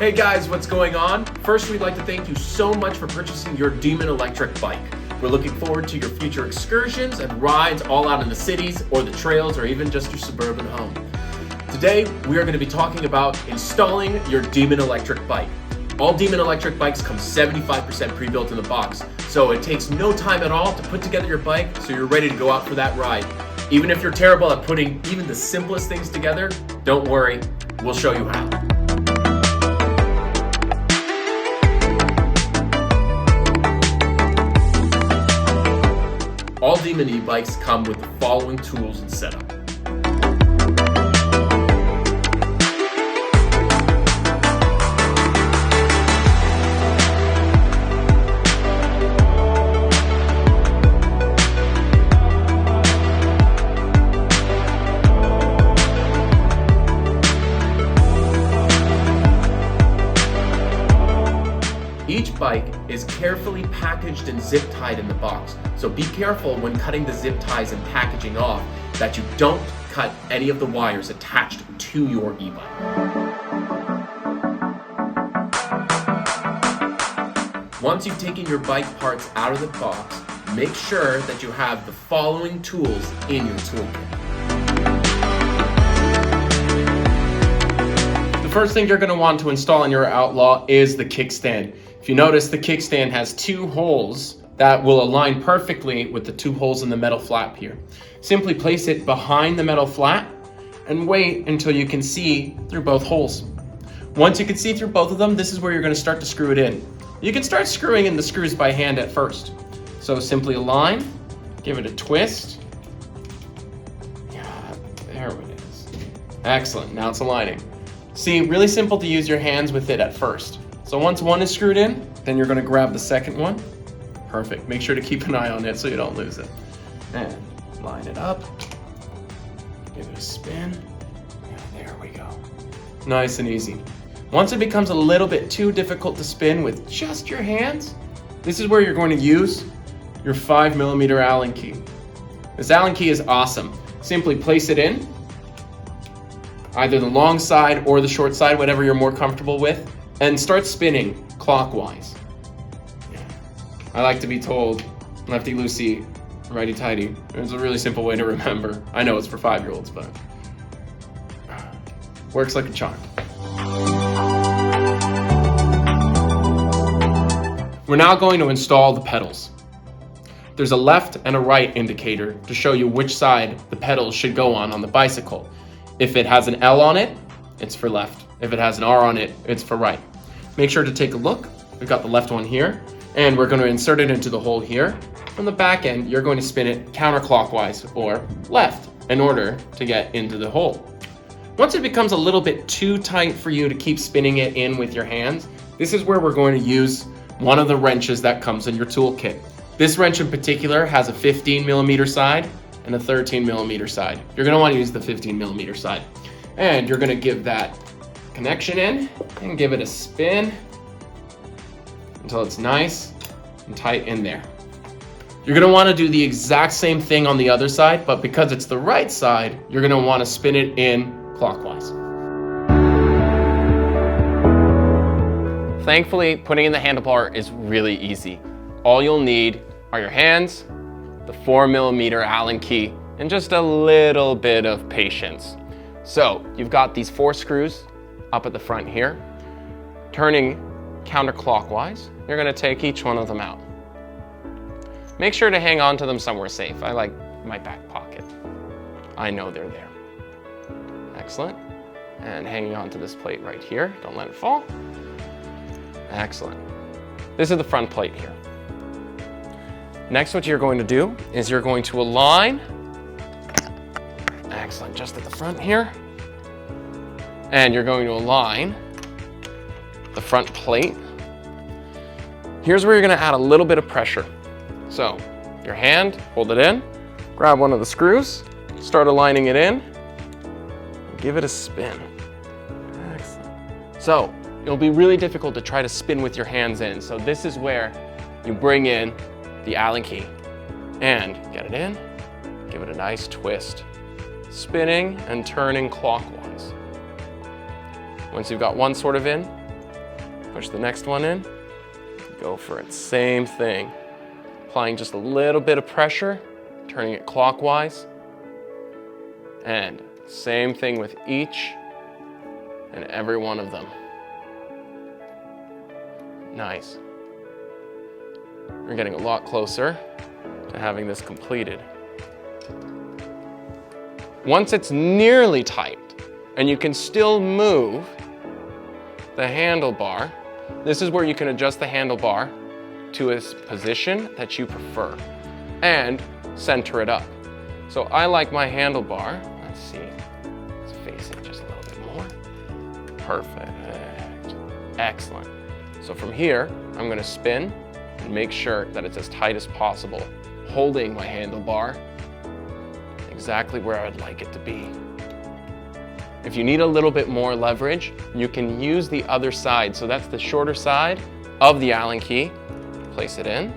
Hey guys, what's going on? First, we'd like to thank you so much for purchasing your Demon electric bike. We're looking forward to your future excursions and rides all out in the cities or the trails or even just your suburban home. Today, we are going to be talking about installing your Demon electric bike. All Demon electric bikes come 75% pre-built in the box, so it takes no time at all to put together your bike so you're ready to go out for that ride. Even if you're terrible at putting even the simplest things together, don't worry, we'll show you how. All Demon e-bikes come with the following tools and setup. Each bike is carefully packaged and zip tied in the box, so be careful when cutting the zip ties and packaging off that you don't cut any of the wires attached to your e-bike. Once you've taken your bike parts out of the box, make sure that you have the following tools in your toolkit. The first thing you're going to want to install in your Outlaw is the kickstand. If you notice, the kickstand has two holes that will align perfectly with the two holes in the metal flap here. Simply place it behind the metal flap and wait until you can see through both holes. Once you can see through both of them, this is where you're going to start to screw it in. You can start screwing in the screws by hand at first. So simply align, give it a twist. Yeah, there it is. Excellent, now it's aligning. See, really simple to use your hands with it at first. So once one is screwed in, then you're going to grab the second one. Perfect. Make sure to keep an eye on it so you don't lose it. And line it up. Give it a spin. Yeah, there we go. Nice and easy. Once it becomes a little bit too difficult to spin with just your hands, this is where you're going to use your 5mm Allen key. This Allen key is awesome. Simply place it in, either the long side or the short side, whatever you're more comfortable with, and start spinning clockwise. I like to be told, lefty loosey, righty tighty. It's a really simple way to remember. I know it's for 5-year-olds, but works like a charm. We're now going to install the pedals. There's a left and a right indicator to show you which side the pedals should go on the bicycle. If it has an L on it, it's for left. If it has an R on it, it's for right. Make sure to take a look. We've got the left one here, and we're going to insert it into the hole here. From the back end, you're going to spin it counterclockwise or left in order to get into the hole. Once it becomes a little bit too tight for you to keep spinning it in with your hands, this is where we're going to use one of the wrenches that comes in your toolkit. This wrench in particular has a 15mm side and a 13mm side. You're going to want to use the 15mm side. And you're going to give that connection in and give it a spin until it's nice and tight in there. You're going to want to do the exact same thing on the other side, but because it's the right side, you're going to want to spin it in clockwise. Thankfully, putting in the handlebar is really easy. All you'll need are your hands, the 4mm Allen key, and just a little bit of patience. So you've got these 4 screws up at the front here. Turning counterclockwise, you're going to take each one of them out. Make sure to hang on to them somewhere safe. I like my back pocket. I know they're there. Excellent. And hanging on to this plate right here. Don't let it fall. Excellent. This is the front plate here. Next, what you're going to do is you're going to align. Excellent, just at the front here. And you're going to align the front plate. Here's where you're going to add a little bit of pressure. So, your hand, hold it in, grab one of the screws, start aligning it in, and give it a spin. Excellent. So, it'll be really difficult to try to spin with your hands in. So this is where you bring in the Allen key and get it in, give it a nice twist, spinning and turning clockwise. Once you've got one sort of in, Push the next one in, go for it. Same thing. Applying just a little bit of pressure, turning it clockwise. And same thing with each and every one of them. Nice. We're getting a lot closer to having this completed. Once it's nearly tight and you can still move the handlebar, this is where you can adjust the handlebar to a position that you prefer and center it up. So I like my handlebar, let's see, let's face it just a little bit more. Perfect, excellent. So from here, I'm gonna spin and make sure that it's as tight as possible, holding my handlebar exactly where I'd like it to be. If you need a little bit more leverage, you can use the other side. So that's the shorter side of the Allen key. Place it in.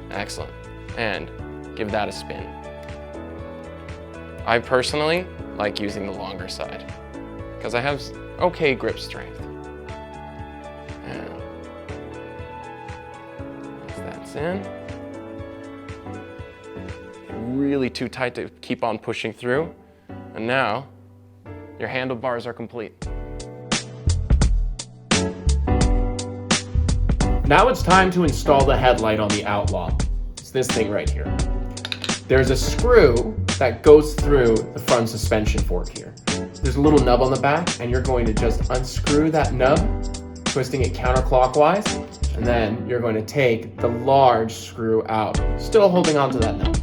Excellent. And give that a spin. I personally like using the longer side because I have okay grip strength. And once that's in, really too tight to keep on pushing through. And now your handlebars are complete. Now it's time to install the headlight on the Outlaw. It's this thing right here. There's a screw that goes through the front suspension fork here. There's a little nub on the back, and you're going to just unscrew that nub, twisting it counterclockwise, and then you're going to take the large screw out, still holding onto that nub.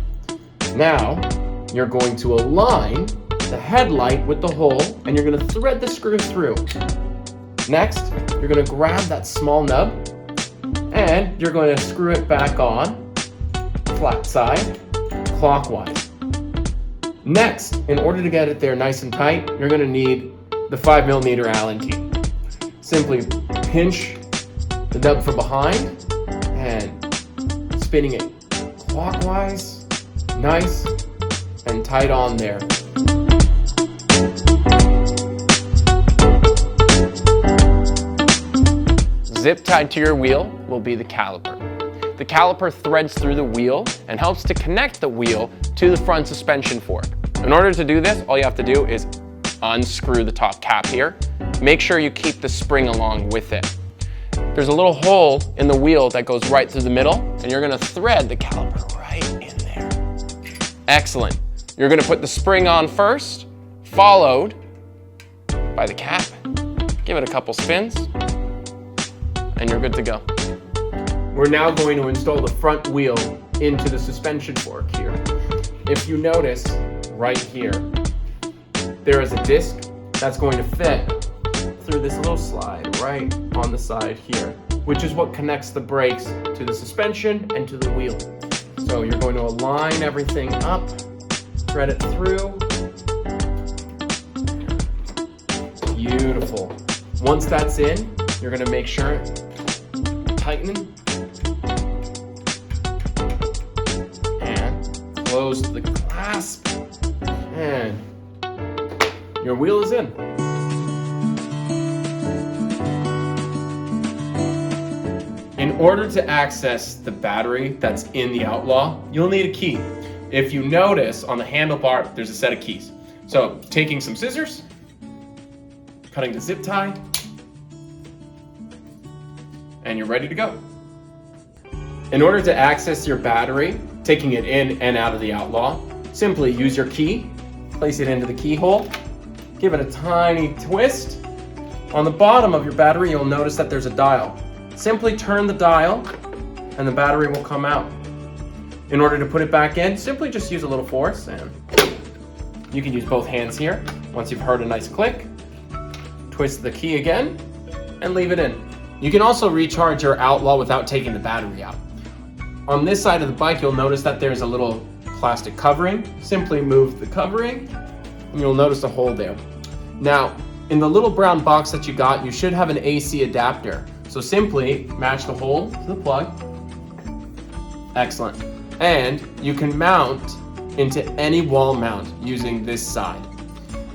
Now, you're going to align the headlight with the hole, and you're going to thread the screw through. Next, you're going to grab that small nub, and you're going to screw it back on, flat side, clockwise. Next, in order to get it there nice and tight, you're going to need the 5mm Allen key. Simply pinch the nub from behind and spinning it clockwise, nice and tight on there. Zip tied to your wheel will be the caliper. The caliper threads through the wheel and helps to connect the wheel to the front suspension fork. In order to do this, all you have to do is unscrew the top cap here. Make sure you keep the spring along with it. There's a little hole in the wheel that goes right through the middle, and you're gonna thread the caliper right in there. Excellent. You're gonna put the spring on first, followed by the cap. Give it a couple spins, and you're good to go. We're now going to install the front wheel into the suspension fork here. If you notice right here, there is a disc that's going to fit through this little slide right on the side here, which is what connects the brakes to the suspension and to the wheel. So you're going to align everything up, thread it through. Beautiful. Once that's in, you're going to make sure tighten and close the clasp, and your wheel is in. In order to access the battery that's in the Outlaw, you'll need a key. If you notice on the handlebar, there's a set of keys. So taking some scissors, cutting the zip tie, and you're ready to go. In order to access your battery, taking it in and out of the Outlaw, simply use your key, place it into the keyhole, give it a tiny twist. On the bottom of your battery, you'll notice that there's a dial. Simply turn the dial and the battery will come out. In order to put it back in, simply just use a little force, and you can use both hands here. Once you've heard a nice click, twist the key again and leave it in. You can also recharge your Outlaw without taking the battery out. On this side of the bike, you'll notice that there's a little plastic covering. Simply move the covering and you'll notice a hole there. Now, in the little brown box that you got, you should have an AC adapter. So simply match the hole to the plug. Excellent. And you can mount into any wall mount using this side.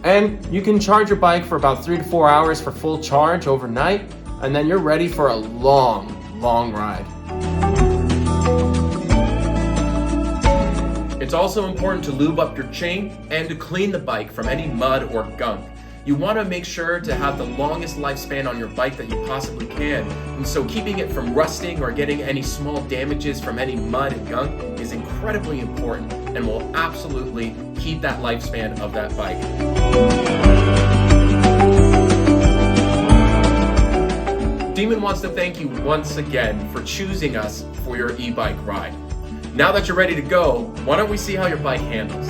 And you can charge your bike for about 3 to 4 hours for full charge overnight. and then you're ready for a long, long ride. It's also important to lube up your chain and to clean the bike from any mud or gunk. You want to make sure to have the longest lifespan on your bike that you possibly can, and so keeping it from rusting or getting any small damages from any mud and gunk is incredibly important and will absolutely keep that lifespan of that bike. Demon wants to thank you once again for choosing us for your e-bike ride. Now that you're ready to go, why don't we see how your bike handles?